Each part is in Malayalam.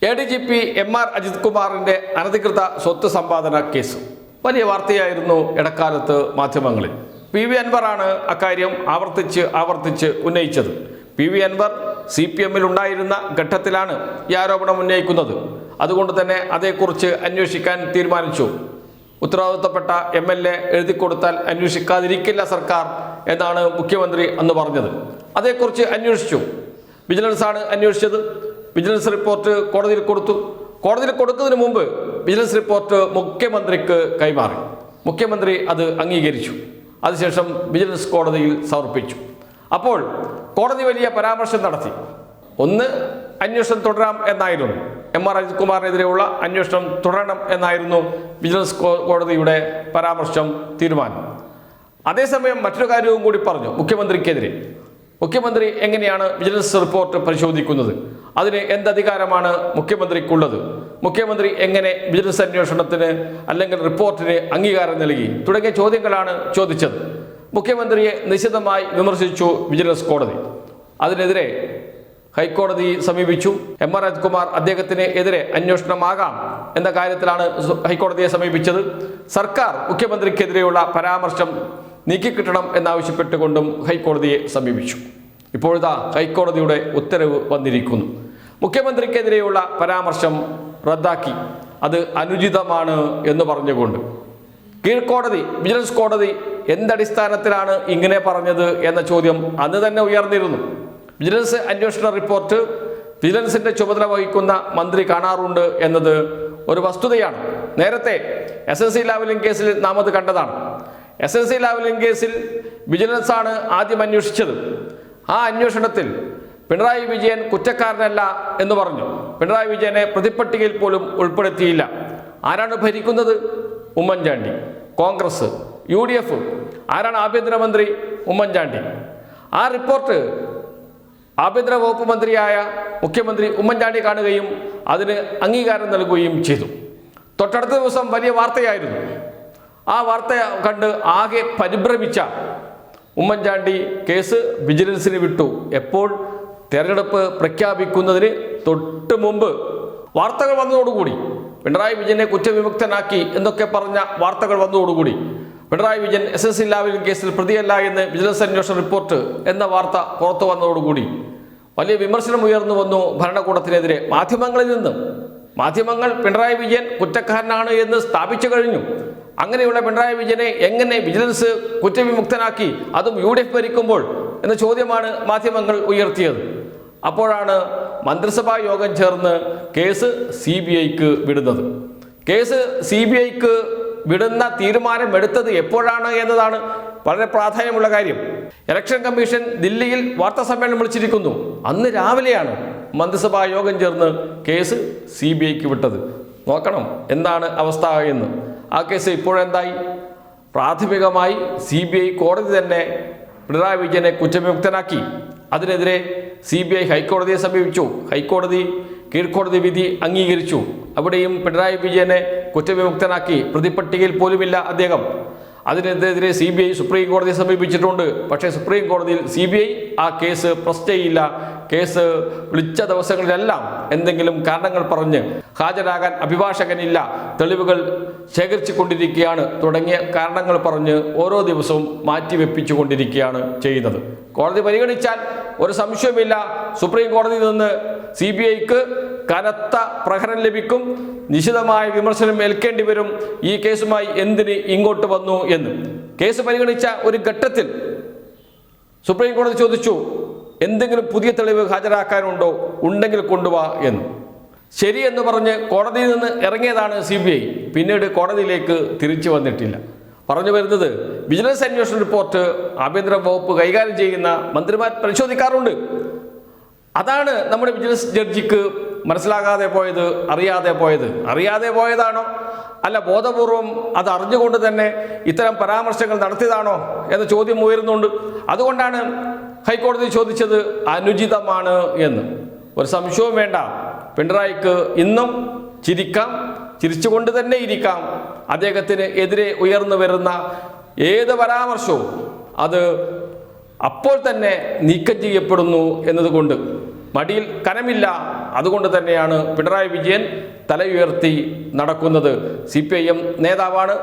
ADGP MR അജിത് കുമാറിന്റെ അനധികൃത സ്വത്ത് സമ്പാദന കേസ് വലിയ വാർത്തയായിരുന്നു ഇടക്കാലത്ത് മാധ്യമങ്ങളിൽ. PV അൻവറാണ് അക്കാര്യം ആവർത്തിച്ച് ഉന്നയിച്ചത്. PV അൻവർ CPM-ൽ ഉണ്ടായിരുന്ന ഘട്ടത്തിലാണ് ഈ ആരോപണം ഉന്നയിക്കുന്നത്. അതുകൊണ്ട് തന്നെ അതേക്കുറിച്ച് അന്വേഷിക്കാൻ തീരുമാനിച്ചു. ഉത്തരവാദിത്തപ്പെട്ട MLA എഴുതി കൊടുത്താൽ അന്വേഷിക്കാതിരിക്കില്ല സർക്കാർ എന്നാണ് മുഖ്യമന്ത്രി അന്ന് പറഞ്ഞത്. അതേക്കുറിച്ച് അന്വേഷിച്ചു. വിജിലൻസാണ് അന്വേഷിച്ചത്. വിജിലൻസ് റിപ്പോർട്ട് കോടതിയിൽ കൊടുത്തു. കോടതിയിൽ കൊടുക്കുന്നതിന് മുമ്പ് വിജിലൻസ് റിപ്പോർട്ട് മുഖ്യമന്ത്രിക്ക് കൈമാറി. മുഖ്യമന്ത്രി അത് അംഗീകരിച്ചു. അതിനുശേഷം വിജിലൻസ് കോടതിയിൽ സമർപ്പിച്ചു. അപ്പോൾ കോടതി വലിയ പരാമർശം നടത്തി. ഒന്ന്, അന്വേഷണം തുടരാം എന്നായിരുന്നു. MR അജിത് കുമാറിനെതിരെയുള്ള അന്വേഷണം തുടരണം എന്നായിരുന്നു വിജിലൻസ് കോടതിയുടെ പരാമർശം, തീരുമാനം. അതേസമയം മറ്റൊരു കാര്യവും കൂടി പറഞ്ഞു മുഖ്യമന്ത്രിക്കെതിരെ. മുഖ്യമന്ത്രി എങ്ങനെയാണ് വിജിലൻസ് റിപ്പോർട്ട് പരിശോധിക്കുന്നത്? അതിന് എന്തധികാരമാണ് മുഖ്യമന്ത്രിക്കുള്ളത്? മുഖ്യമന്ത്രി എങ്ങനെ വിജിലൻസ് അന്വേഷണത്തിന് അല്ലെങ്കിൽ റിപ്പോർട്ടിന് അംഗീകാരം നൽകി? തുടങ്ങിയ ചോദ്യങ്ങളാണ് ചോദിച്ചത്. മുഖ്യമന്ത്രിയെ നിശിതമായി വിമർശിച്ചു വിജിലൻസ് കോടതി. അതിനെതിരെ ഹൈക്കോടതി സമീപിച്ചു. MR അജിത് കുമാർ അദ്ദേഹത്തിന് എതിരെ അന്വേഷണമാകാം എന്ന കാര്യത്തിലാണ് ഹൈക്കോടതിയെ സമീപിച്ചത്. സർക്കാർ മുഖ്യമന്ത്രിക്കെതിരെയുള്ള പരാമർശം നീക്കിക്കിട്ടണം എന്നാവശ്യപ്പെട്ടുകൊണ്ടും ഹൈക്കോടതിയെ സമീപിച്ചു. ഇപ്പോഴത്തെ ഹൈക്കോടതിയുടെ ഉത്തരവ് വന്നിരിക്കുന്നു. മുഖ്യമന്ത്രിക്കെതിരെയുള്ള പരാമർശം റദ്ദാക്കി. അത് അനുചിതമാണ് എന്ന് പറഞ്ഞുകൊണ്ട് കീഴ്ക്കോടതി, വിജിലൻസ് കോടതി എന്തടിസ്ഥാനത്തിലാണ് ഇങ്ങനെ പറഞ്ഞത് എന്ന ചോദ്യം അന്ന് തന്നെ ഉയർന്നിരുന്നു. വിജിലൻസ് അന്വേഷണ റിപ്പോർട്ട് വിജിലൻസിന്റെ ചുമതല വഹിക്കുന്ന മന്ത്രി കാണാറുണ്ട് എന്നത് ഒരു വസ്തുതയാണ്. നേരത്തെ SNC ലാവ്ലിൻ കേസിൽ നാം അത് കണ്ടതാണ്. SNC ലാവ്ലിൻ കേസിൽ വിജിലൻസ് ആണ് ആദ്യം അന്വേഷിച്ചത്. ആ അന്വേഷണത്തിൽ പിണറായി വിജയൻ കുറ്റക്കാരനല്ല എന്ന് പറഞ്ഞു. പിണറായി വിജയനെ പ്രതിപ്പട്ടികയിൽ പോലും ഉൾപ്പെടുത്തിയില്ല. ആരാണ് ഭരിക്കുന്നത്? ഉമ്മൻചാണ്ടി, കോൺഗ്രസ്, UDF. ആരാണ് ആഭ്യന്തരമന്ത്രി? ഉമ്മൻചാണ്ടി. ആ റിപ്പോർട്ട് ആഭ്യന്തര വകുപ്പ് മന്ത്രിയായ മുഖ്യമന്ത്രി ഉമ്മൻചാണ്ടി കാണുകയും അതിന് അംഗീകാരം നൽകുകയും ചെയ്തു. തൊട്ടടുത്ത ദിവസം വലിയ വാർത്തയായിരുന്നു. ആ വാർത്ത കണ്ട് ആകെ പരിഭ്രമിച്ച ഉമ്മൻചാണ്ടി കേസ് വിജിലൻസിന് വിട്ടു. എപ്പോൾ? തെരഞ്ഞെടുപ്പ് പ്രഖ്യാപിക്കുന്നതിന് തൊട്ട് മുമ്പ് വാർത്തകൾ വന്നതോടുകൂടി, പിണറായി വിജയനെ കുറ്റവിമുക്തനാക്കി എന്നൊക്കെ പറഞ്ഞ വാർത്തകൾ വന്നതോടുകൂടി, പിണറായി വിജയൻ SNC ലാവ്ലിൻ കേസിൽ പ്രതിയല്ല എന്ന് വിജിലൻസ് അന്വേഷണ റിപ്പോർട്ട് എന്ന വാർത്ത പുറത്തു വന്നതോടുകൂടി വലിയ വിമർശനം ഉയർന്നു വന്നു ഭരണകൂടത്തിനെതിരെ മാധ്യമങ്ങളിൽ നിന്ന്. മാധ്യമങ്ങൾ പിണറായി വിജയൻ കുറ്റക്കാരനാണ് എന്ന് സ്ഥാപിച്ചു കഴിഞ്ഞു. അങ്ങനെയുള്ള പിണറായി വിജയനെ എങ്ങനെ വിജിലൻസ് കുറ്റവിമുക്തനാക്കി, അതും UDF ഭരിക്കുമ്പോൾ എന്ന ചോദ്യമാണ് മാധ്യമങ്ങൾ ഉയർത്തിയത്. അപ്പോഴാണ് മന്ത്രിസഭാ യോഗം ചേർന്ന് കേസ് CBIക്ക് വിടുന്നത്. കേസ് CBIക്ക് വിടുന്ന തീരുമാനമെടുത്തത് എപ്പോഴാണ് എന്നതാണ് വളരെ പ്രാധാന്യമുള്ള കാര്യം. ഇലക്ഷൻ കമ്മീഷൻ ദില്ലിയിൽ വാർത്താ സമ്മേളനം വിളിച്ചിരിക്കുന്നു. അന്ന് രാവിലെയാണ് മന്ത്രിസഭാ യോഗം ചേർന്ന് കേസ് CBIക്ക് വിട്ടത്. നോക്കണം എന്താണ് അവസ്ഥ എന്ന്. ആ കേസ് ഇപ്പോഴെന്തായി? പ്രാഥമികമായി CBI കോടതി തന്നെ പിണറായി വിജയനെ കുറ്റവിമുക്തനാക്കി. അതിനെതിരെ CBI ഹൈക്കോടതിയെ സമീപിച്ചു. ഹൈക്കോടതി കീഴ്ക്കോടതി വിധി അംഗീകരിച്ചു. അവിടെയും പിണറായി വിജയനെ കുറ്റവിമുക്തനാക്കി. പ്രതിപ്പട്ടികയിൽ പോലുമില്ല അദ്ദേഹം. അതിനെതിരെ CBI സുപ്രീം കോടതിയെ സമീപിച്ചിട്ടുണ്ട്. പക്ഷേ സുപ്രീം കോടതിയിൽ CBI ആ കേസ് പ്രസ് ചെയ്യില്ല. കേസ് വിളിച്ച ദിവസങ്ങളിലെല്ലാം എന്തെങ്കിലും കാരണങ്ങൾ പറഞ്ഞ് ഹാജരാകാൻ അഭിഭാഷകനില്ല, തെളിവുകൾ ശേഖരിച്ചു കൊണ്ടിരിക്കുകയാണ് തുടങ്ങിയ കാരണങ്ങൾ പറഞ്ഞ് ഓരോ ദിവസവും മാറ്റിവെപ്പിച്ചുകൊണ്ടിരിക്കുകയാണ് ചെയ്യുന്നത്. കോടതി പരിഗണിച്ചാൽ ഒരു സംശയമില്ല, സുപ്രീം കോടതിയിൽ നിന്ന് CBIക്ക് കനത്ത പ്രഹരം ലഭിക്കും. നിശിതമായ വിമർശനം ഏൽക്കേണ്ടി വരും. ഈ കേസുമായി എന്തിന് ഇങ്ങോട്ട് വന്നു എന്ന്. കേസ് പരിഗണിച്ച ഒരു ഘട്ടത്തിൽ സുപ്രീം കോടതി ചോദിച്ചു, എന്തെങ്കിലും പുതിയ തെളിവ് ഹാജരാക്കാനുണ്ടോ? ഉണ്ടെങ്കിൽ കൊണ്ടുവാ എന്ന്. ശരിയെന്ന് പറഞ്ഞ് കോടതിയിൽ നിന്ന് ഇറങ്ങിയതാണ് CBI. പിന്നീട് കോടതിയിലേക്ക് തിരിച്ചു വന്നിട്ടില്ല. പറഞ്ഞു വരുന്നത്, വിജിലൻസ് അന്വേഷണ റിപ്പോർട്ട് ആഭ്യന്തര വകുപ്പ് കൈകാര്യം ചെയ്യുന്ന മന്ത്രിമാർ പരിശോധിക്കാറുണ്ട്. അതാണ് നമ്മുടെ വിജിലൻസ് ജഡ്ജിക്ക് മനസ്സിലാകാതെ പോയത്, അറിയാതെ പോയതാണോ അല്ല ബോധപൂർവം അത് അറിഞ്ഞുകൊണ്ട് തന്നെ ഇത്തരം പരാമർശങ്ങൾ നടത്തിയതാണോ എന്ന ചോദ്യം ഉയരുന്നുണ്ട്. അതുകൊണ്ടാണ് ഹൈക്കോടതി ചോദിച്ചത് അനുചിതമാണ് എന്ന്. ഒരു സംശയവും വേണ്ട, പിണറായിക്ക് ഇന്നും ചിരിക്കാം, ചിരിച്ചുകൊണ്ട് തന്നെ ഇരിക്കാം. അദ്ദേഹത്തിന് എതിരെ ഉയർന്നു വരുന്ന ഏത് പരാമർശവും അത് അപ്പോൾ തന്നെ നീക്കം ചെയ്യപ്പെടുന്നു എന്നതുകൊണ്ട് മടിയിൽ കനമില്ല, അതുകൊണ്ട് തന്നെയാണ് പിണറായി വിജയൻ തല ഉയർത്തി നടക്കുന്നത്. CPIM നേതാവാണ്,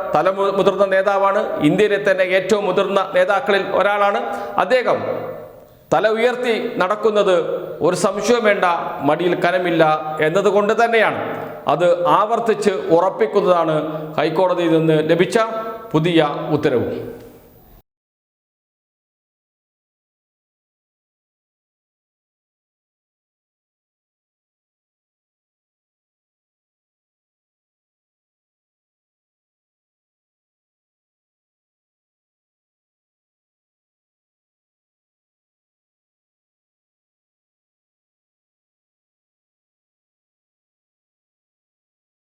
മുതിർന്ന നേതാവാണ്, ഇന്ത്യയിലെ തന്നെ ഏറ്റവും മുതിർന്ന നേതാക്കളിൽ ഒരാളാണ്. അദ്ദേഹം തല ഉയർത്തി നടക്കുന്നത് ഒരു സംശയവും വേണ്ട, മടിയിൽ കനമില്ല എന്നതുകൊണ്ട് തന്നെയാണ്. അത് ആവർത്തിച്ച് ഉറപ്പിക്കുന്നതാണ് ഹൈക്കോടതിയിൽ നിന്ന് ലഭിച്ച പുതിയ ഉത്തരവ്.